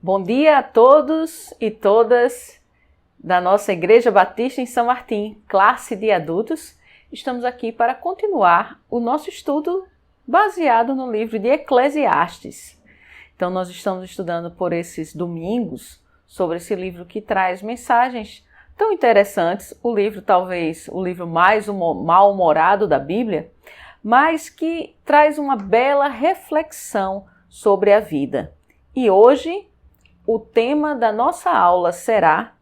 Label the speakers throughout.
Speaker 1: Bom dia a todos e todas da nossa Igreja Batista em São Martim, classe de adultos. Estamos aqui para continuar o nosso estudo baseado no livro de Eclesiastes. Então, nós estamos estudando por esses domingos sobre esse livro que traz mensagens tão interessantes. O livro, talvez, o livro mais mal-humorado da Bíblia, mas que traz uma bela reflexão sobre a vida. E hoje, o tema da nossa aula será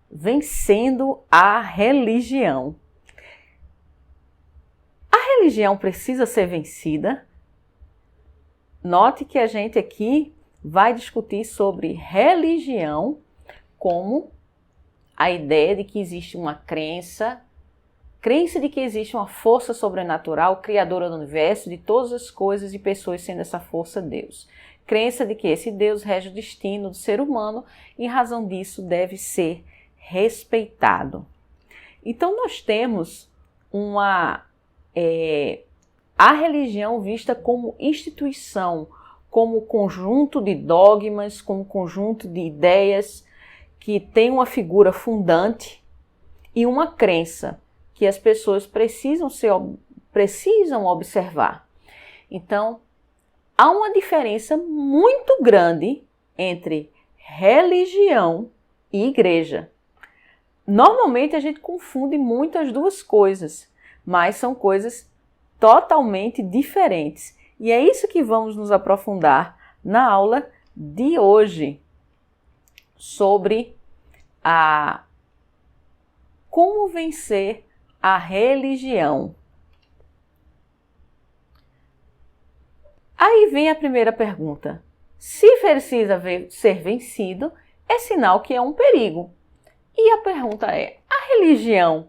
Speaker 1: Vencendo a Religião. A religião precisa ser vencida? Note que a gente aqui vai discutir sobre religião como a ideia de que existe uma crença de que existe uma força sobrenatural, criadora do universo, de todas as coisas e pessoas, sendo essa força Deus. Crença de que esse Deus rege o destino do ser humano e, em razão disso, deve ser respeitado. Então, nós temos a religião vista como instituição, como conjunto de dogmas, como conjunto de ideias que tem uma figura fundante e uma crença que as pessoas precisam observar. Então, há uma diferença muito grande entre religião e igreja. Normalmente a gente confunde muito as duas coisas, mas são coisas totalmente diferentes. E é isso que vamos nos aprofundar na aula de hoje, sobre como vencer a religião. Aí vem a primeira pergunta. Se precisa ser vencido, é sinal que é um perigo. E a pergunta é, a religião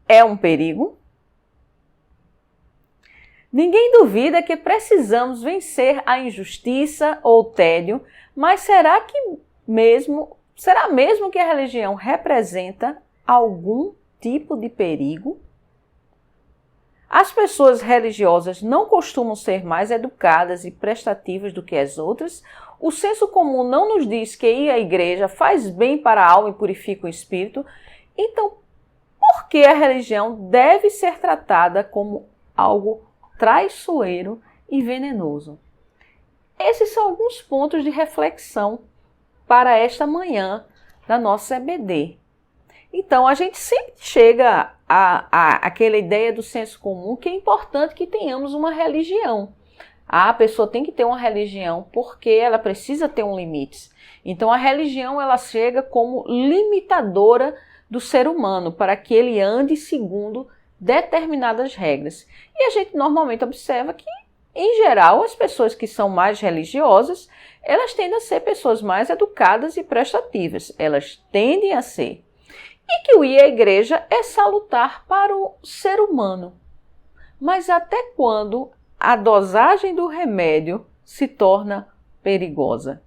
Speaker 1: é um perigo? Ninguém duvida que precisamos vencer a injustiça ou o tédio, mas será mesmo que a religião representa algum tipo de perigo? As pessoas religiosas não costumam ser mais educadas e prestativas do que as outras? O senso comum não nos diz que ir à igreja faz bem para a alma e purifica o espírito? Então, por que a religião deve ser tratada como algo traiçoeiro e venenoso? Esses são alguns pontos de reflexão para esta manhã da nossa EBD. Então, a gente sempre chega àquela ideia do senso comum que é importante que tenhamos uma religião. A pessoa tem que ter uma religião porque ela precisa ter um limite. Então, a religião ela chega como limitadora do ser humano para que ele ande segundo determinadas regras. E a gente normalmente observa que, em geral, as pessoas que são mais religiosas, elas tendem a ser pessoas mais educadas e prestativas. Elas tendem a ser. E que o ir à igreja é salutar para o ser humano. Mas até quando a dosagem do remédio se torna perigosa?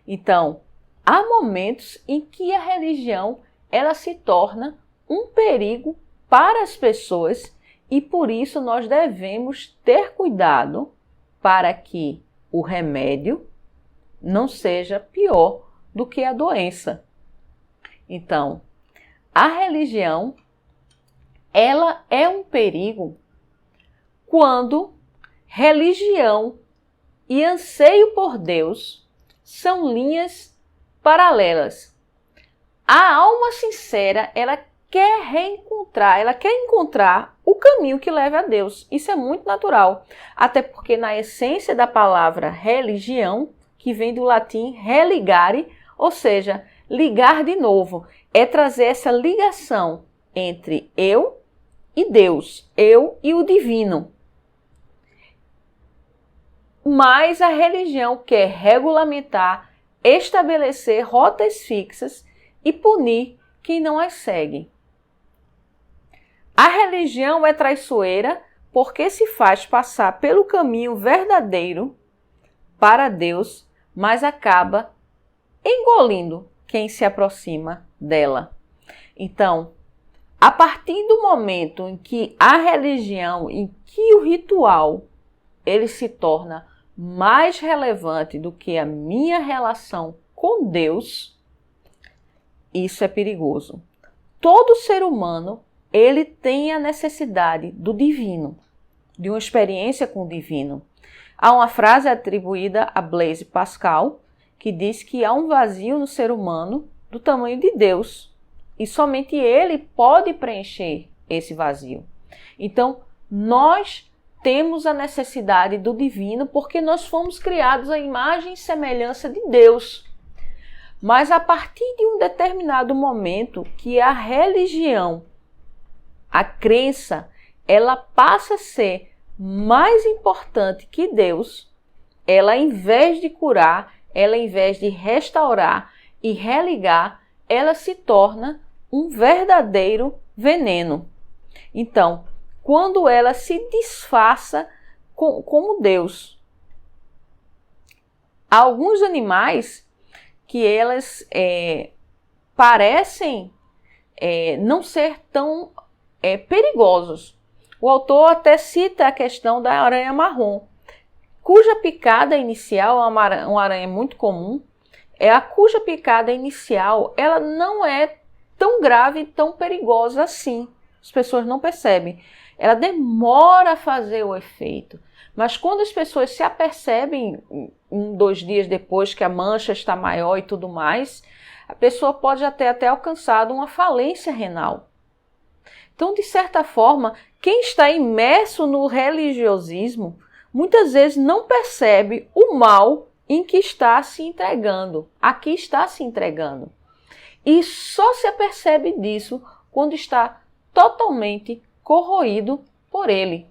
Speaker 1: Então, há momentos em que a religião ela se torna um perigo para as pessoas e por isso nós devemos ter cuidado para que o remédio não seja pior do que a doença. Então, a religião, ela é um perigo quando religião e anseio por Deus são linhas paralelas. A alma sincera, ela quer encontrar o caminho que leva a Deus. Isso é muito natural, até porque na essência da palavra religião, que vem do latim religare, ou seja, ligar de novo, é trazer essa ligação entre eu e Deus, eu e o divino. Mas a religião quer regulamentar, estabelecer rotas fixas e punir quem não as segue. A religião é traiçoeira porque se faz passar pelo caminho verdadeiro para Deus, mas acaba engolindo quem se aproxima dela. Então, a partir do momento em que a religião, em que o ritual, ele se torna mais relevante do que a minha relação com Deus, isso é perigoso. Todo ser humano, ele tem a necessidade do divino, de uma experiência com o divino. Há uma frase atribuída a Blaise Pascal, que diz que há um vazio no ser humano do tamanho de Deus, e somente ele pode preencher esse vazio. Então, nós temos a necessidade do divino porque nós fomos criados à imagem e semelhança de Deus. Mas a partir de um determinado momento que a religião, a crença, ela passa a ser mais importante que Deus, ela, em vez de curar, ela, em vez de restaurar e religar, ela se torna um verdadeiro veneno. Então, quando ela se disfarça como Deus. Há alguns animais que elas parecem não ser tão perigosos. O autor até cita a questão da aranha marrom, cuja picada inicial, uma aranha muito comum, cuja picada inicial ela não é tão grave e tão perigosa assim. As pessoas não percebem. Ela demora a fazer o efeito. Mas quando as pessoas se apercebem 2 dias depois que a mancha está maior e tudo mais, a pessoa pode até alcançar uma falência renal. Então, de certa forma, quem está imerso no religiosismo, muitas vezes não percebe o mal em que está se entregando, a que está se entregando. E só se apercebe disso quando está totalmente corroído por ele.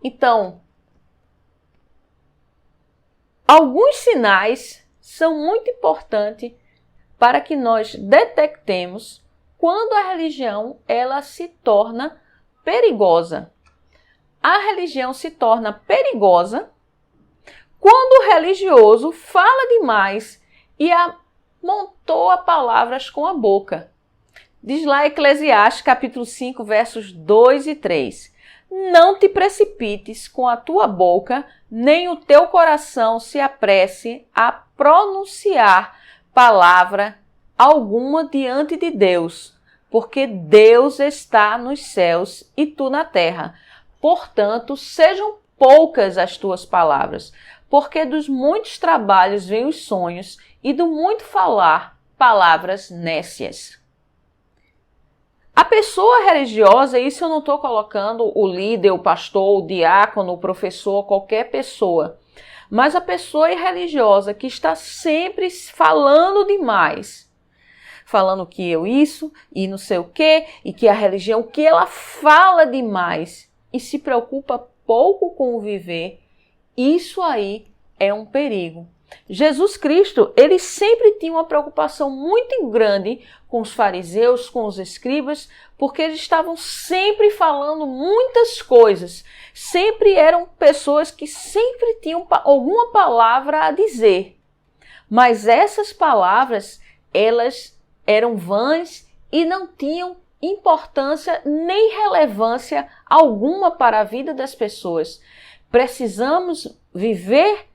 Speaker 1: Então, alguns sinais são muito importantes para que nós detectemos quando a religião ela se torna perigosa. A religião se torna perigosa quando o religioso fala demais e amontoa palavras com a boca. Diz lá Eclesiastes, capítulo 5, versos 2 e 3. Não te precipites com a tua boca, nem o teu coração se apresse a pronunciar palavra alguma diante de Deus, porque Deus está nos céus e tu na terra. Portanto, sejam poucas as tuas palavras, porque dos muitos trabalhos vêm os sonhos e do muito falar, palavras nécias. A pessoa religiosa, isso eu não estou colocando o líder, o pastor, o diácono, o professor, qualquer pessoa. Mas a pessoa religiosa que está sempre falando demais, falando que eu isso e não sei o quê, e que a religião, que ela fala demais e se preocupa pouco com o viver, isso aí é um perigo. Jesus Cristo, ele sempre tinha uma preocupação muito grande com os fariseus, com os escribas, porque eles estavam sempre falando muitas coisas. Sempre eram pessoas que sempre tinham alguma palavra a dizer. Mas essas palavras, elas eram vãs e não tinham importância nem relevância alguma para a vida das pessoas. Precisamos viver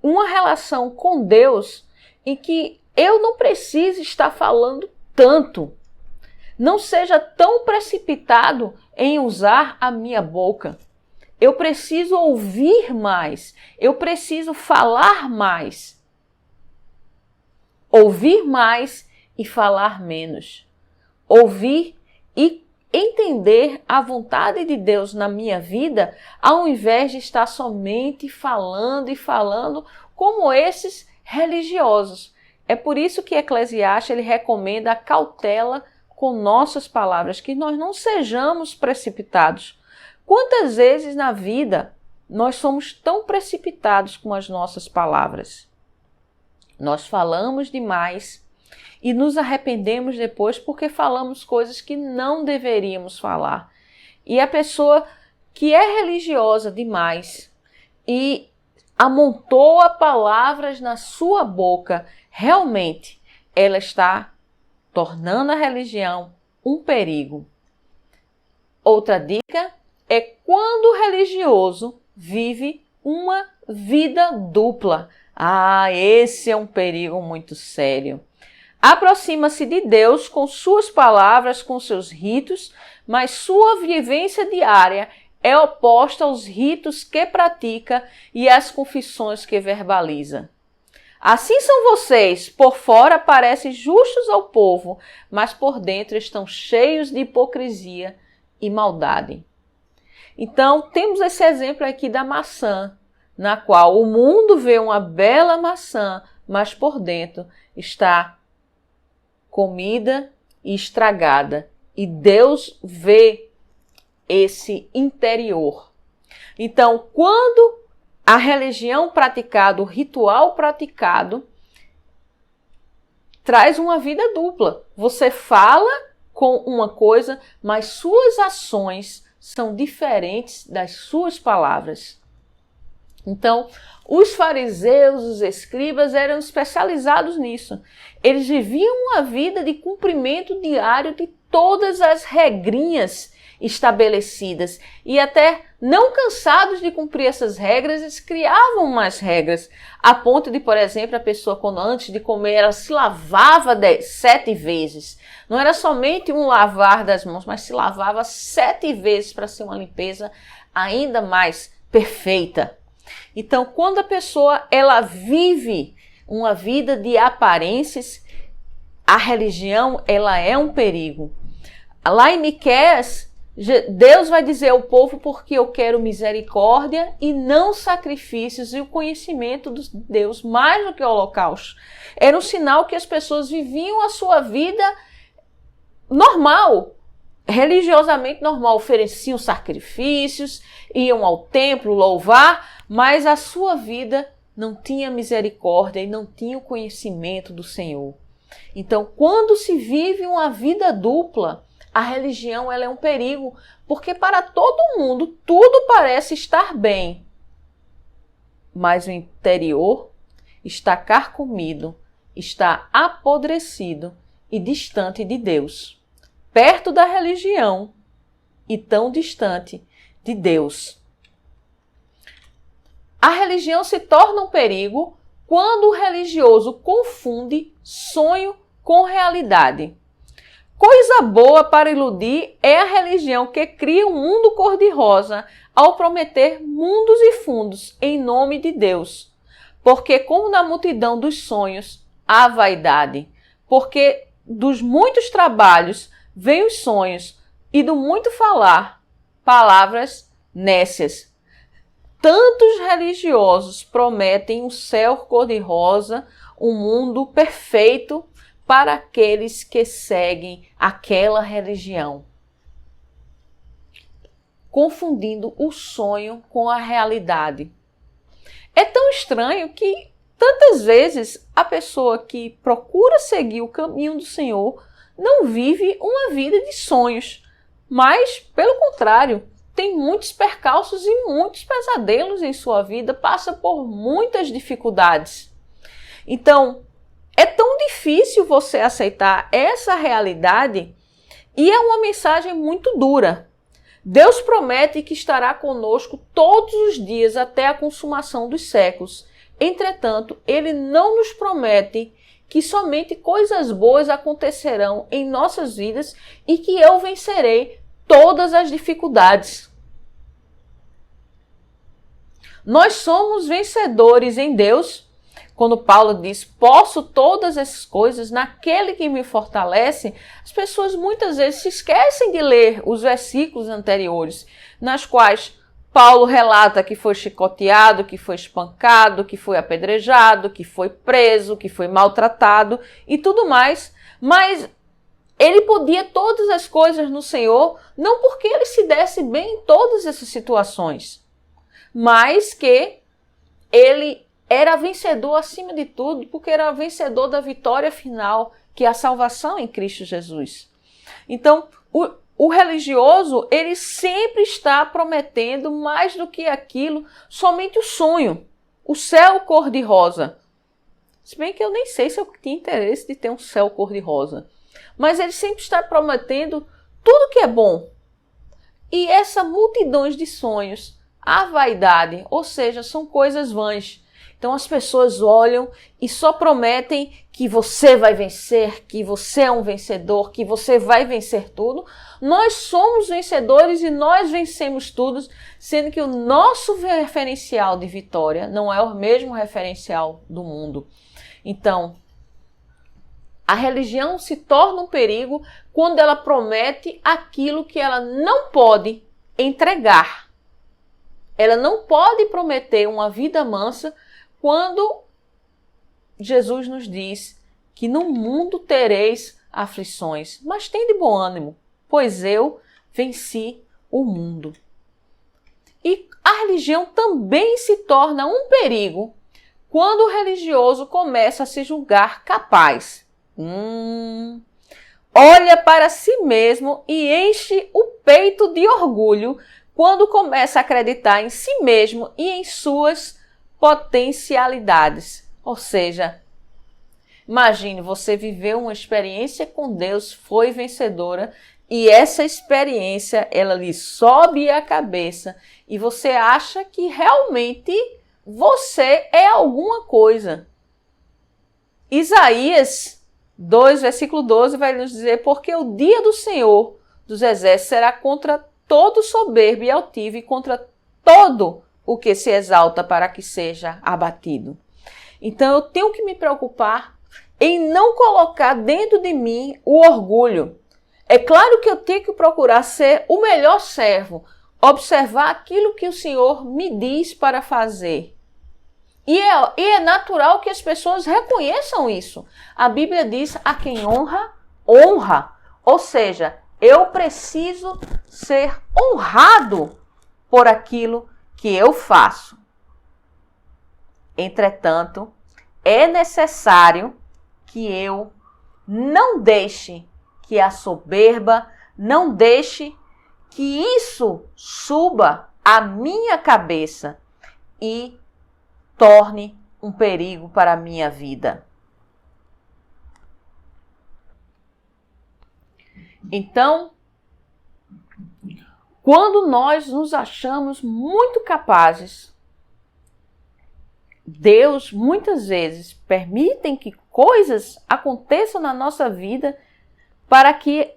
Speaker 1: uma relação com Deus em que eu não preciso estar falando tanto. Não seja tão precipitado em usar a minha boca. Eu preciso ouvir mais. Eu preciso falar mais. Ouvir mais e falar menos. Ouvir e entender a vontade de Deus na minha vida, ao invés de estar somente falando e falando como esses religiosos. É por isso que Eclesiastes ele recomenda a cautela com nossas palavras, que nós não sejamos precipitados. Quantas vezes na vida nós somos tão precipitados com as nossas palavras? Nós falamos demais e nos arrependemos depois porque falamos coisas que não deveríamos falar. E a pessoa que é religiosa demais e amontoa palavras na sua boca, realmente ela está tornando a religião um perigo. Outra dica é quando o religioso vive uma vida dupla. Ah, esse é um perigo muito sério. Aproxima-se de Deus com suas palavras, com seus ritos, mas sua vivência diária é oposta aos ritos que pratica e às confissões que verbaliza. Assim são vocês, por fora parecem justos ao povo, mas por dentro estão cheios de hipocrisia e maldade. Então, temos esse exemplo aqui da maçã, na qual o mundo vê uma bela maçã, mas por dentro está comida e estragada. E Deus vê esse interior. Então, quando a religião praticada, o ritual praticado, traz uma vida dupla. Você fala com uma coisa, mas suas ações são diferentes das suas palavras. Então, os fariseus, os escribas eram especializados nisso. Eles viviam uma vida de cumprimento diário de todas as regrinhas estabelecidas e até não cansados de cumprir essas regras, eles criavam mais regras, a ponto de, por exemplo, a pessoa quando antes de comer ela se lavava 7 vezes. Não era somente um lavar das mãos, mas se lavava 7 vezes para ser uma limpeza ainda mais perfeita. Então, quando a pessoa ela vive uma vida de aparências, a religião ela é um perigo. Lá em Miqueias, Deus vai dizer ao povo porque eu quero misericórdia e não sacrifícios e o conhecimento de Deus mais do que o holocausto. Era um sinal que as pessoas viviam a sua vida normal, religiosamente normal, ofereciam sacrifícios, iam ao templo louvar, mas a sua vida não tinha misericórdia e não tinha o conhecimento do Senhor. Então, quando se vive uma vida dupla, a religião ela é um perigo, porque para todo mundo tudo parece estar bem, mas o interior está carcomido, está apodrecido e distante de Deus, perto da religião e tão distante de Deus. A religião se torna um perigo quando o religioso confunde sonho com realidade. Coisa boa para iludir é a religião que cria um mundo cor-de-rosa ao prometer mundos e fundos em nome de Deus. Porque como na multidão dos sonhos há vaidade, porque dos muitos trabalhos vêm os sonhos e do muito falar, palavras nécias. Tantos religiosos prometem um céu cor-de-rosa, um mundo perfeito para aqueles que seguem aquela religião, confundindo o sonho com a realidade. É tão estranho que tantas vezes a pessoa que procura seguir o caminho do Senhor não vive uma vida de sonhos, mas, pelo contrário, tem muitos percalços e muitos pesadelos em sua vida, passa por muitas dificuldades. Então, é tão difícil você aceitar essa realidade e é uma mensagem muito dura. Deus promete que estará conosco todos os dias até a consumação dos séculos. Entretanto, Ele não nos promete que somente coisas boas acontecerão em nossas vidas e que eu vencerei todas as dificuldades. Nós somos vencedores em Deus. Quando Paulo diz, posso todas essas coisas naquele que me fortalece, as pessoas muitas vezes se esquecem de ler os versículos anteriores, nas quais Paulo relata que foi chicoteado, que foi espancado, que foi apedrejado, que foi preso, que foi maltratado e tudo mais. Mas ele podia todas as coisas no Senhor, não porque ele se desse bem em todas essas situações, mas que ele era vencedor acima de tudo, porque era vencedor da vitória final, que é a salvação em Cristo Jesus. Então, o religioso, ele sempre está prometendo mais do que aquilo, somente o sonho, o céu cor-de-rosa. Se bem que eu nem sei se eu tinha interesse de ter um céu cor-de-rosa. Mas ele sempre está prometendo tudo que é bom. E essa multidão de sonhos a vaidade, ou seja, são coisas vãs. Então as pessoas olham e só prometem que você vai vencer, que você é um vencedor, que você vai vencer tudo. Nós somos vencedores e nós vencemos tudo, sendo que o nosso referencial de vitória não é o mesmo referencial do mundo. Então, a religião se torna um perigo quando ela promete aquilo que ela não pode entregar. Ela não pode prometer uma vida mansa quando Jesus nos diz que no mundo tereis aflições, mas tem de bom ânimo, pois eu venci o mundo. E a religião também se torna um perigo quando o religioso começa a se julgar capaz. Olha para si mesmo e enche o peito de orgulho quando começa a acreditar em si mesmo e em suas potencialidades. Ou seja, imagine, você viveu uma experiência com Deus, foi vencedora, e essa experiência, ela lhe sobe a cabeça e você acha que realmente você é alguma coisa. Isaías 2, versículo 12 vai nos dizer: porque o dia do Senhor dos exércitos será contra todo soberbo e altivo e contra todo o que se exalta para que seja abatido. Então eu tenho que me preocupar em não colocar dentro de mim o orgulho. É claro que eu tenho que procurar ser o melhor servo, observar aquilo que o Senhor me diz para fazer. E é natural que as pessoas reconheçam isso. A Bíblia diz: a quem honra, honra. Ou seja, eu preciso ser honrado por aquilo que eu faço. Entretanto, é necessário que eu não deixe que a soberba, não deixe que isso suba a minha cabeça e torne um perigo para a minha vida. Então, quando nós nos achamos muito capazes, Deus muitas vezes permite que coisas aconteçam na nossa vida para que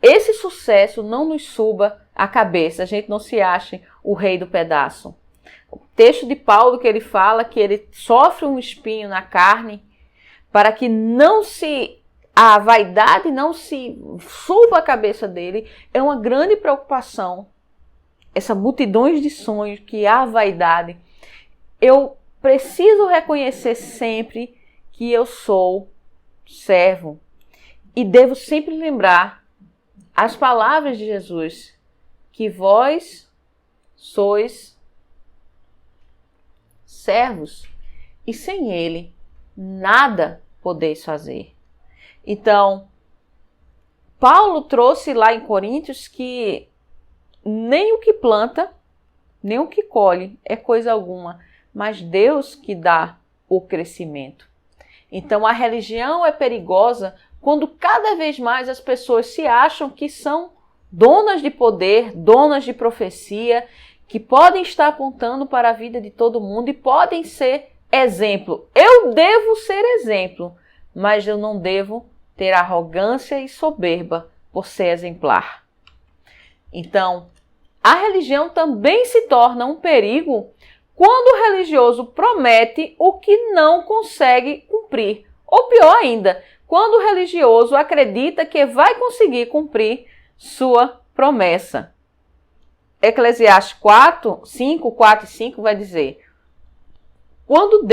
Speaker 1: esse sucesso não nos suba a cabeça, a gente não se ache o rei do pedaço. O texto de Paulo que ele fala que ele sofre um espinho na carne para que a vaidade não se suba a cabeça dele, é uma grande preocupação. Essa multidões de sonhos que há vaidade. Eu preciso reconhecer sempre que eu sou servo e devo sempre lembrar as palavras de Jesus, que vós sois servos e sem ele nada podeis fazer. Então, Paulo trouxe lá em Coríntios que nem o que planta, nem o que colhe é coisa alguma, mas Deus que dá o crescimento. Então, a religião é perigosa quando cada vez mais as pessoas se acham que são donas de poder, donas de profecia, que podem estar apontando para a vida de todo mundo e podem ser exemplo. Eu devo ser exemplo, mas eu não devo ter arrogância e soberba por ser exemplar. Então, a religião também se torna um perigo quando o religioso promete o que não consegue cumprir. Ou pior ainda, quando o religioso acredita que vai conseguir cumprir sua promessa. Eclesiastes 4 e 5 vai dizer: quando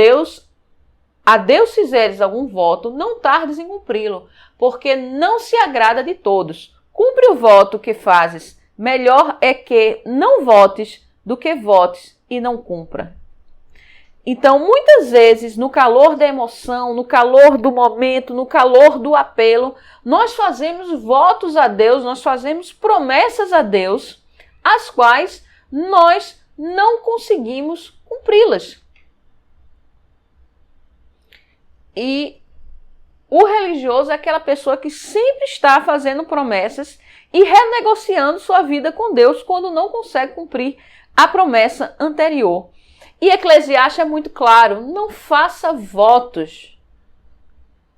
Speaker 1: a Deus fizeres algum voto, não tardes em cumpri-lo, porque não se agrada de todos. Cumpre o voto que fazes. Melhor é que não votes do que votes e não cumpra. Então, muitas vezes, no calor da emoção, no calor do momento, no calor do apelo, nós fazemos votos a Deus, nós fazemos promessas a Deus, as quais nós não conseguimos cumpri-las. E o religioso é aquela pessoa que sempre está fazendo promessas e renegociando sua vida com Deus quando não consegue cumprir a promessa anterior. E Eclesiastes é muito claro, não faça votos.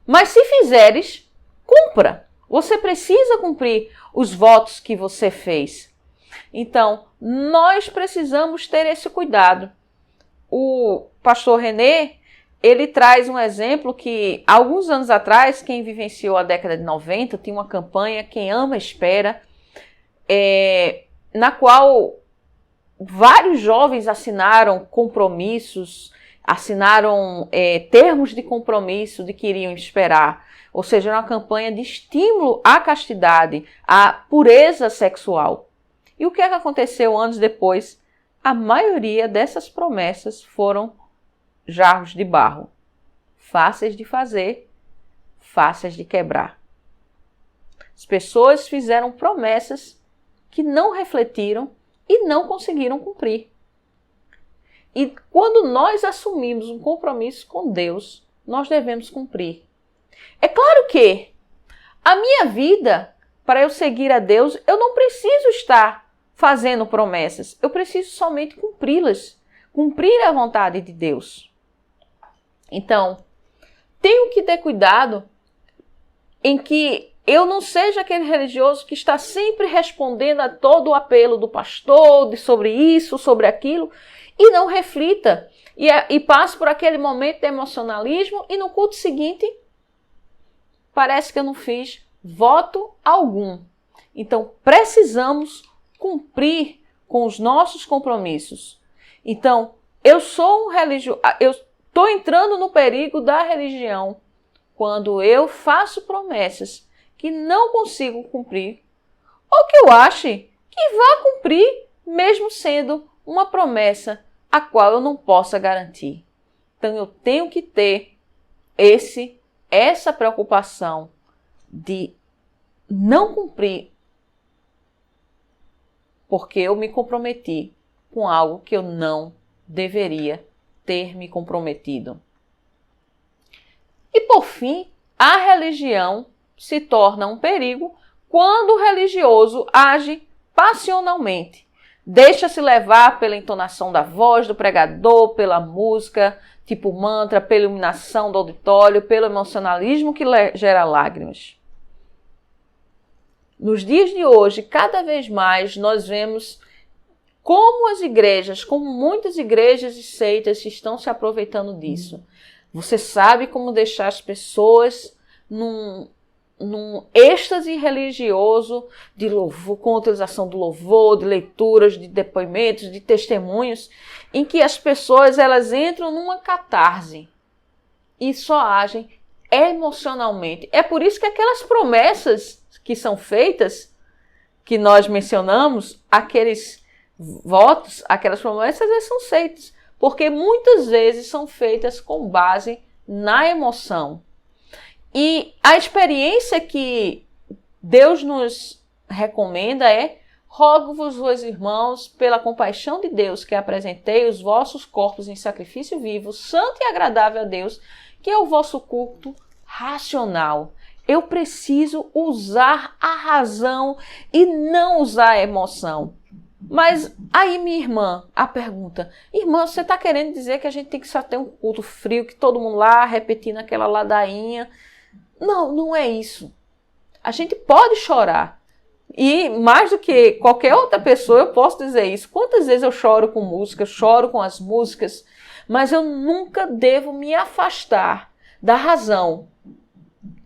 Speaker 1: Mas se fizeres, cumpra. Você precisa cumprir os votos que você fez. Então, nós precisamos ter esse cuidado. O pastor René, ele traz um exemplo que, alguns anos atrás, quem vivenciou a década de 90, tinha uma campanha, Quem Ama Espera, na qual vários jovens assinaram compromissos, assinaram termos de compromisso de que iriam esperar. Ou seja, era uma campanha de estímulo à castidade, à pureza sexual. E o que é que aconteceu anos depois? A maioria dessas promessas foram jarros de barro, fáceis de fazer, fáceis de quebrar. As pessoas fizeram promessas que não refletiram e não conseguiram cumprir. E quando nós assumimos um compromisso com Deus, nós devemos cumprir. É claro que a minha vida, para eu seguir a Deus, eu não preciso estar fazendo promessas. Eu preciso somente cumpri-las. Cumprir a vontade de Deus. Então, tenho que ter cuidado em que eu não seja aquele religioso que está sempre respondendo a todo o apelo do pastor sobre isso, sobre aquilo, e não reflita. E passe por aquele momento de emocionalismo e no culto seguinte parece que eu não fiz voto algum. Então, precisamos cumprir com os nossos compromissos. Então, eu sou um religioso, eu estou entrando no perigo da religião quando eu faço promessas que não consigo cumprir, ou que eu ache que vá cumprir, mesmo sendo uma promessa a qual eu não possa garantir. Então, eu tenho que ter essa preocupação de não cumprir porque eu me comprometi com algo que eu não deveria ter me comprometido. E por fim, a religião se torna um perigo quando o religioso age passionalmente. Deixa-se levar pela entonação da voz do pregador, pela música, tipo mantra, pela iluminação do auditório, pelo emocionalismo que gera lágrimas. Nos dias de hoje, cada vez mais, nós vemos como as igrejas, como muitas igrejas e seitas estão se aproveitando disso. Você sabe como deixar as pessoas num êxtase religioso de louvor, com a utilização do louvor, de leituras, de depoimentos, de testemunhos, em que as pessoas elas entram numa catarse e só agem emocionalmente. É por isso que aquelas promessas que são feitas, que nós mencionamos, aqueles votos, aquelas promessas, elas são feitas, porque muitas vezes são feitas com base na emoção. E a experiência que Deus nos recomenda é: rogo-vos, meus irmãos, pela compaixão de Deus, que apresentei os vossos corpos em sacrifício vivo, santo e agradável a Deus, que é o vosso culto racional. Eu preciso usar a razão e não usar a emoção. Mas aí, minha irmã, a pergunta: irmã, você está querendo dizer que a gente tem que só ter um culto frio, que todo mundo lá repetindo aquela ladainha? Não, não é isso. A gente pode chorar. E mais do que qualquer outra pessoa, eu posso dizer isso. Quantas vezes eu choro com música, choro com as músicas, mas eu nunca devo me afastar da razão.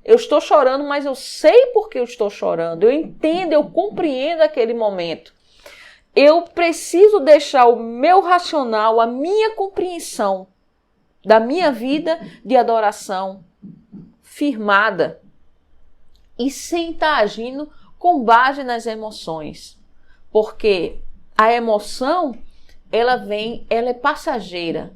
Speaker 1: Eu estou chorando, mas eu sei por que eu estou chorando. Eu entendo, eu compreendo aquele momento. Eu preciso deixar o meu racional, a minha compreensão da minha vida de adoração firmada e sem estar agindo com base nas emoções. Porque a emoção, ela é passageira.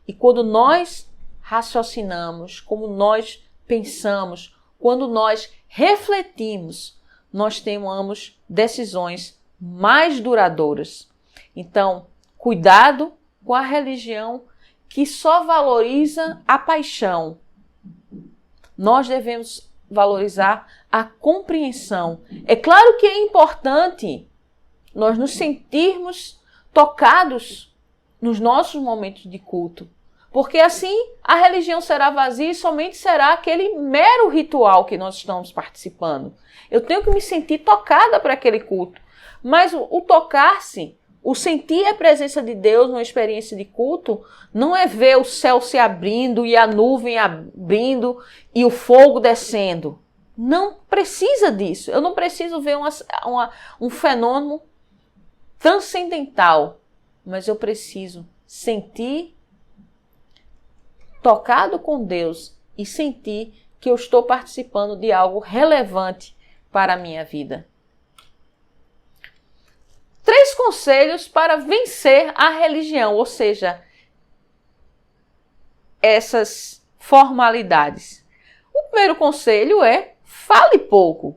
Speaker 1: E quando nós raciocinamos, como nós pensamos, quando nós refletimos, nós tomamos decisões mais duradouras. Então, cuidado com a religião que só valoriza a paixão. Nós devemos valorizar a compreensão. É claro que é importante nós nos sentirmos tocados nos nossos momentos de culto. Porque assim a religião será vazia e somente será aquele mero ritual que nós estamos participando. Eu tenho que me sentir tocada para aquele culto. Mas o tocar-se, o sentir a presença de Deus numa experiência de culto, não é ver o céu se abrindo e a nuvem abrindo e o fogo descendo. Não precisa disso. Eu não preciso ver um fenômeno transcendental, mas eu preciso sentir tocado com Deus e sentir que eu estou participando de algo relevante para a minha vida. 3 conselhos para vencer a religião, ou seja, essas formalidades. O primeiro conselho é: fale pouco.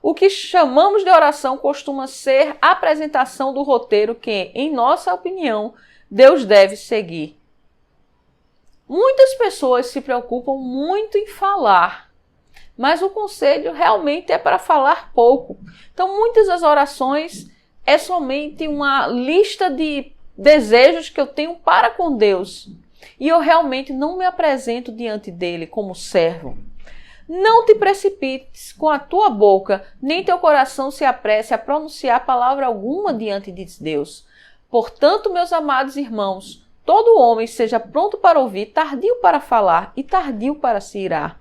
Speaker 1: O que chamamos de oração costuma ser a apresentação do roteiro que, em nossa opinião, Deus deve seguir. Muitas pessoas se preocupam muito em falar, mas o conselho realmente é para falar pouco. Então, muitas das orações é somente uma lista de desejos que eu tenho para com Deus. E eu realmente não me apresento diante dele como servo. Não te precipites com a tua boca, nem teu coração se apresse a pronunciar palavra alguma diante de Deus. Portanto, meus amados irmãos, todo homem seja pronto para ouvir, tardio para falar e tardio para se irar.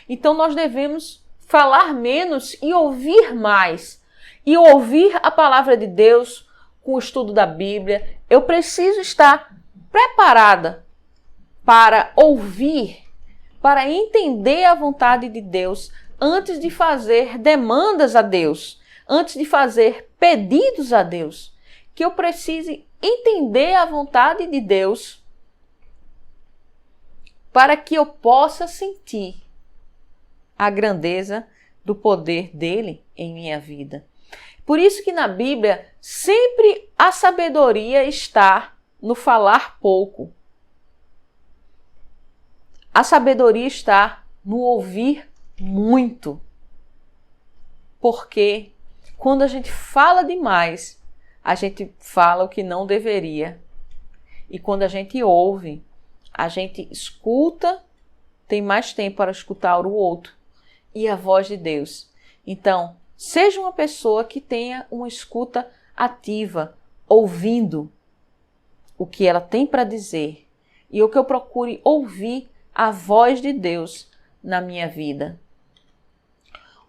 Speaker 1: Então nós devemos falar menos e ouvir mais. E ouvir a palavra de Deus com o estudo da Bíblia. Eu preciso estar preparada para ouvir, para entender a vontade de Deus antes de fazer demandas a Deus, antes de fazer pedidos a Deus. Que eu precise entender a vontade de Deus para que eu possa sentir a grandeza do poder dele em minha vida. Por isso que na Bíblia sempre a sabedoria está no falar pouco. A sabedoria está no ouvir muito. Porque quando a gente fala demais, a gente fala o que não deveria. E quando a gente ouve, a gente escuta, tem mais tempo para escutar o outro e a voz de Deus. Então, seja uma pessoa que tenha uma escuta ativa, ouvindo o que ela tem para dizer. E o que eu procure ouvir a voz de Deus na minha vida.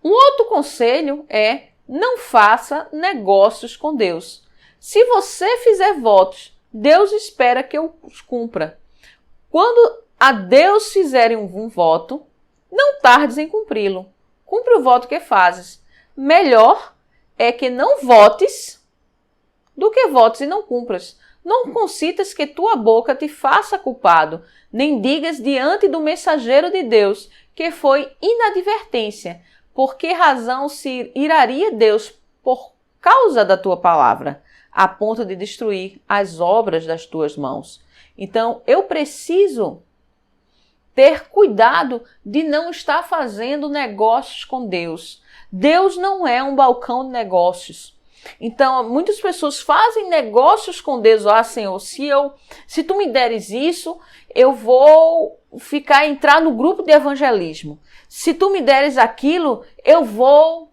Speaker 1: Um outro conselho é: não faça negócios com Deus. Se você fizer votos, Deus espera que eu os cumpra. Quando a Deus fizerem um voto, não tardes em cumpri-lo. Cumpre o voto que fazes. Melhor é que não votes do que votes e não cumpras. Não consintas que tua boca te faça culpado, nem digas diante do mensageiro de Deus que foi inadvertência. Por que razão se iraria Deus por causa da tua palavra, a ponto de destruir as obras das tuas mãos? Então, eu preciso ter cuidado de não estar fazendo negócios com Deus. Deus não é um balcão de negócios. Então, muitas pessoas fazem negócios com Deus. Ah, Senhor, se tu me deres isso, eu vou entrar no grupo de evangelismo. Se tu me deres aquilo, eu vou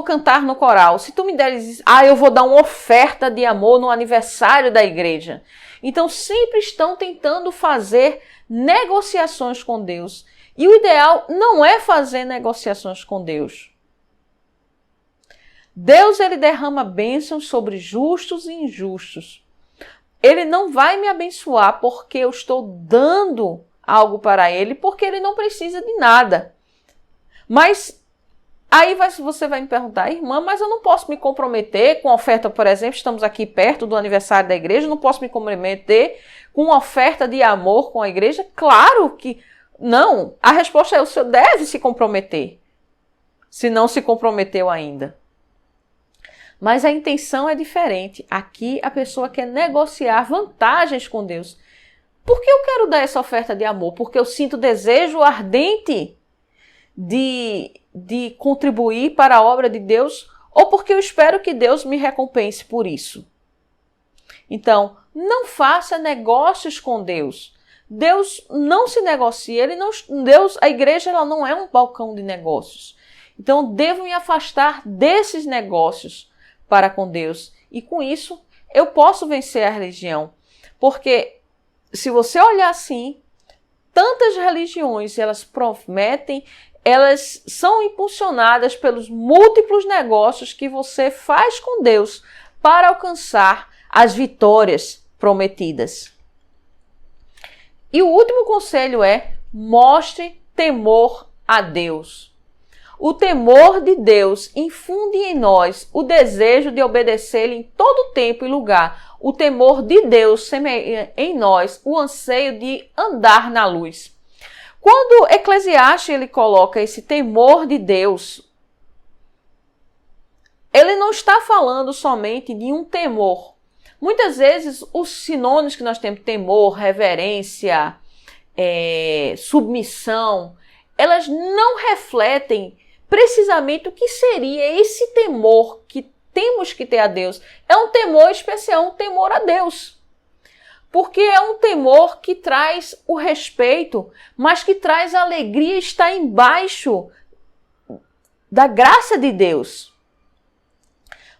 Speaker 1: cantar no coral. Se tu me deres isso, eu vou dar uma oferta de amor no aniversário da igreja. Então, sempre estão tentando fazer negociações com Deus. E o ideal não é fazer negociações com Deus. Deus, ele derrama bênçãos sobre justos e injustos. Ele não vai me abençoar porque eu estou dando algo para ele, porque ele não precisa de nada. Mas aí você vai me perguntar: irmã, mas eu não posso me comprometer com a oferta, por exemplo, estamos aqui perto do aniversário da igreja, não posso me comprometer com uma oferta de amor com a igreja? Claro que não. A resposta é: o senhor deve se comprometer, se não se comprometeu ainda. Mas a intenção é diferente. Aqui a pessoa quer negociar vantagens com Deus. Por que eu quero dar essa oferta de amor? Porque eu sinto desejo ardente de contribuir para a obra de Deus? Ou porque eu espero que Deus me recompense por isso? Então, não faça negócios com Deus. Deus não se negocia, a igreja ela não é um balcão de negócios. Então, devo me afastar desses negócios para com Deus. E com isso, eu posso vencer a religião. Porque, se você olhar assim, tantas religiões, elas prometem, elas são impulsionadas pelos múltiplos negócios que você faz com Deus para alcançar as vitórias prometidas. E o último conselho é: mostre temor a Deus. O temor de Deus infunde em nós o desejo de obedecê-lo em todo tempo e lugar. O temor de Deus semeia em nós o anseio de andar na luz. Quando Eclesiastes ele coloca esse temor de Deus, ele não está falando somente de um temor. Muitas vezes os sinônimos que nós temos, temor, reverência, submissão, elas não refletem precisamente o que seria esse temor que temos que ter a Deus. É um temor especial, um temor a Deus. Porque é um temor que traz o respeito, mas que traz a alegria, está embaixo da graça de Deus.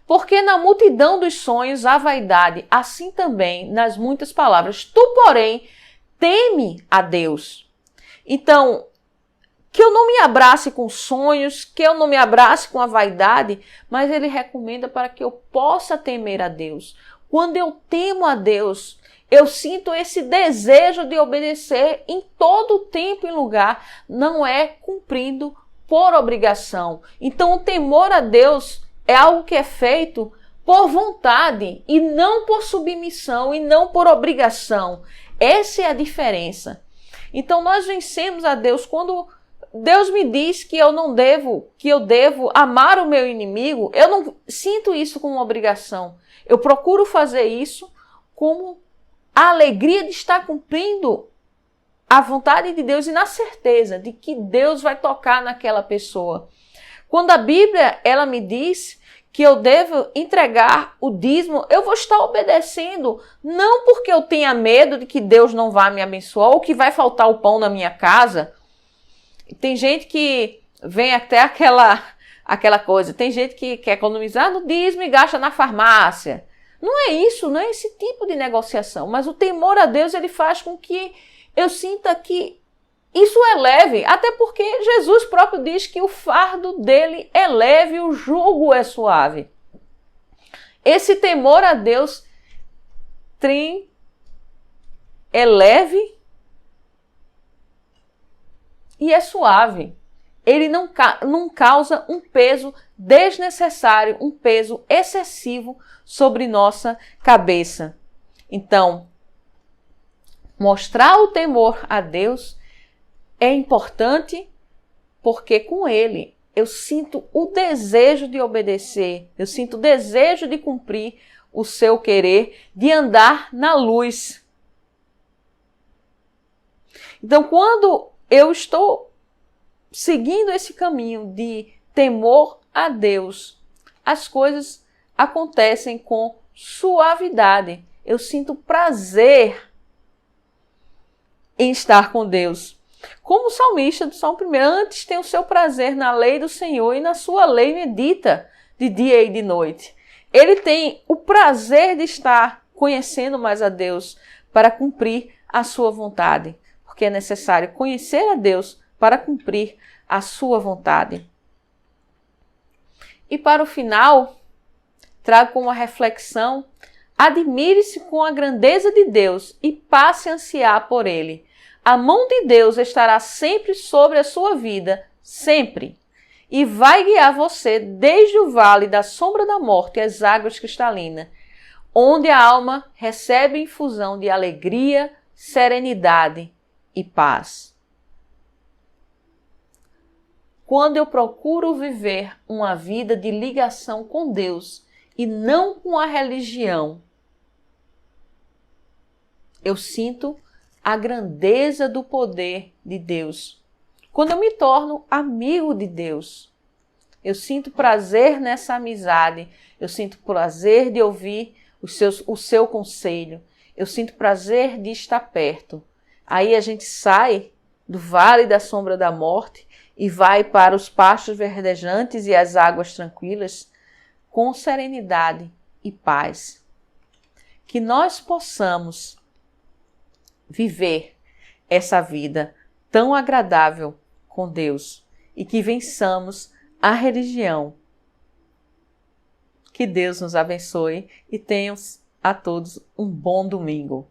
Speaker 1: Porque na multidão dos sonhos há vaidade, assim também nas muitas palavras. Tu, porém, teme a Deus. Então, que eu não me abrace com sonhos, que eu não me abrace com a vaidade, mas ele recomenda para que eu possa temer a Deus. Quando eu temo a Deus, eu sinto esse desejo de obedecer em todo tempo e lugar, não é cumprindo por obrigação. Então, o temor a Deus é algo que é feito por vontade e não por submissão e não por obrigação. Essa é a diferença. Então, nós vencemos a Deus quando Deus me diz que eu devo amar o meu inimigo. Eu não sinto isso como uma obrigação. Eu procuro fazer isso como a alegria de estar cumprindo a vontade de Deus e na certeza de que Deus vai tocar naquela pessoa. Quando a Bíblia, ela me diz que eu devo entregar o dízimo, eu vou estar obedecendo, não porque eu tenha medo de que Deus não vá me abençoar ou que vai faltar o pão na minha casa. Tem gente que vem até aquela coisa, tem gente que quer economizar no dízimo e gasta na farmácia. Não é isso, não é esse tipo de negociação, mas o temor a Deus ele faz com que eu sinta que isso é leve, até porque Jesus próprio diz que o fardo dele é leve e o jugo é suave. Esse temor a Deus é leve e é suave. Ele não causa um peso desnecessário, um peso excessivo sobre nossa cabeça. Então, mostrar o temor a Deus é importante porque com ele eu sinto o desejo de obedecer, eu sinto o desejo de cumprir o seu querer, de andar na luz. Então, quando eu estou seguindo esse caminho de temor a Deus, as coisas acontecem com suavidade. Eu sinto prazer em estar com Deus. Como o salmista do Salmo 1, antes tem o seu prazer na lei do Senhor e na sua lei medita de dia e de noite. Ele tem o prazer de estar conhecendo mais a Deus para cumprir a sua vontade, porque é necessário conhecer a Deus para cumprir a sua vontade. E para o final, trago como uma reflexão: admire-se com a grandeza de Deus e passe a ansiar por Ele. A mão de Deus estará sempre sobre a sua vida, sempre, e vai guiar você desde o vale da sombra da morte às águas cristalinas, onde a alma recebe infusão de alegria, serenidade e paz. Quando eu procuro viver uma vida de ligação com Deus e não com a religião, eu sinto a grandeza do poder de Deus. Quando eu me torno amigo de Deus, eu sinto prazer nessa amizade, eu sinto prazer de ouvir o seu conselho. Eu sinto prazer de estar perto. Aí a gente sai do vale da sombra da morte e vai para os pastos verdejantes e as águas tranquilas com serenidade e paz. Que nós possamos viver essa vida tão agradável com Deus e que vençamos a religião. Que Deus nos abençoe e tenham a todos um bom domingo.